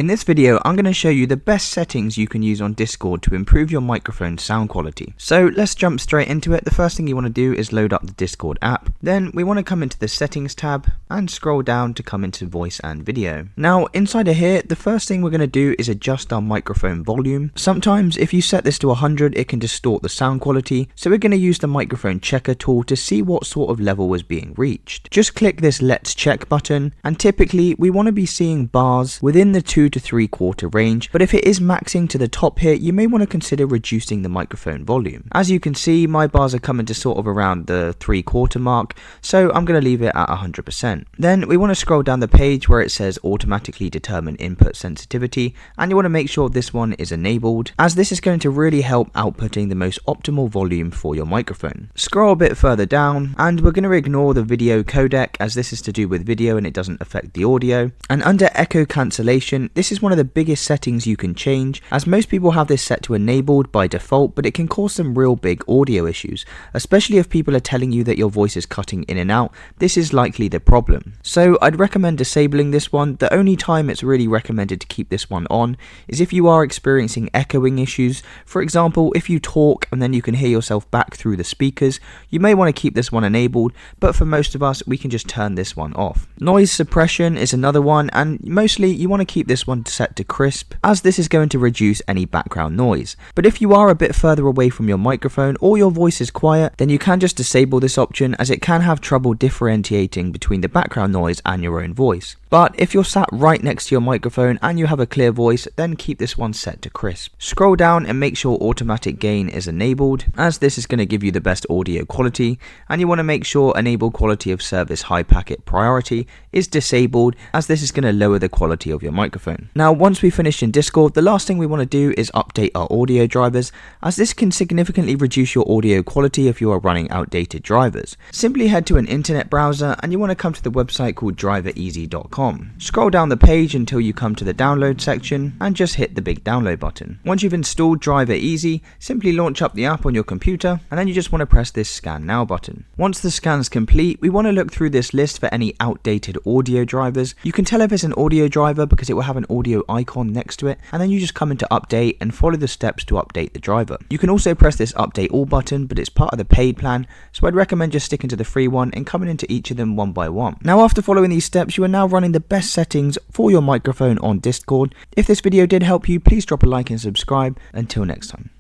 In this video, I'm going to show you the best settings you can use on Discord to improve your microphone sound quality. So let's jump straight into it. The first thing you want to do is load up the Discord app. Then we want to come into the settings tab and scroll down to come into voice and video. Now inside of here, the first thing we're going to do is adjust our microphone volume. Sometimes if you set this to 100, it can distort the sound quality. So we're going to use the microphone checker tool to see what sort of level was being reached. Just click this let's check button, and typically we want to be seeing bars within the 2 to 3/4 range, but if it is maxing to the top here, you may want to consider reducing the microphone volume. As you can see, my bars are coming to sort of around the 3/4 mark, so I'm going to leave it at 100%. Then we want to scroll down the page where it says automatically determine input sensitivity, and you want to make sure this one is enabled, as this is going to really help outputting the most optimal volume for your microphone. Scroll a bit further down, and we're going to ignore the video codec, as this is to do with video and it doesn't affect the audio. And under echo cancellation, this is one of the biggest settings you can change, as most people have this set to enabled by default, but it can cause some real big audio issues, especially if people are telling you that your voice is cutting in and out. This is likely the problem. So I'd recommend disabling this one. The only time it's really recommended to keep this one on is if you are experiencing echoing issues. For example, if you talk and then you can hear yourself back through the speakers, you may want to keep this one enabled, but for most of us, we can just turn this one off. Noise suppression is another one, and mostly you want to keep this one set to crisp, as this is going to reduce any background noise. But if you are a bit further away from your microphone or your voice is quiet, then you can just disable this option, as it can have trouble differentiating between the background noise and your own voice. But if you're sat right next to your microphone and you have a clear voice, then keep this one set to crisp. Scroll down and make sure automatic gain is enabled, as this is going to give you the best audio quality, and you want to make sure enable quality of service high packet priority is disabled, as this is going to lower the quality of your microphone. Now once we finish in Discord, the last thing we want to do is update our audio drivers, as this can significantly reduce your audio quality if you are running outdated drivers. Simply head to an internet browser and you want to come to the website called drivereasy.com. Scroll down the page until you come to the download section and just hit the big download button. Once you've installed Driver Easy, simply launch up the app on your computer, and then you just want to press this scan now button. Once the scan's complete, we want to look through this list for any outdated audio drivers. You can tell if it's an audio driver because it will have an audio icon next to it, and then you just come into update and follow the steps to update the driver. You can also press this update all button, but it's part of the paid plan, so I'd recommend just sticking to the free one and coming into each of them one by one. Now after following these steps, you are now running the best settings for your microphone on Discord. If this video did help you, please drop a like and subscribe. Until next time.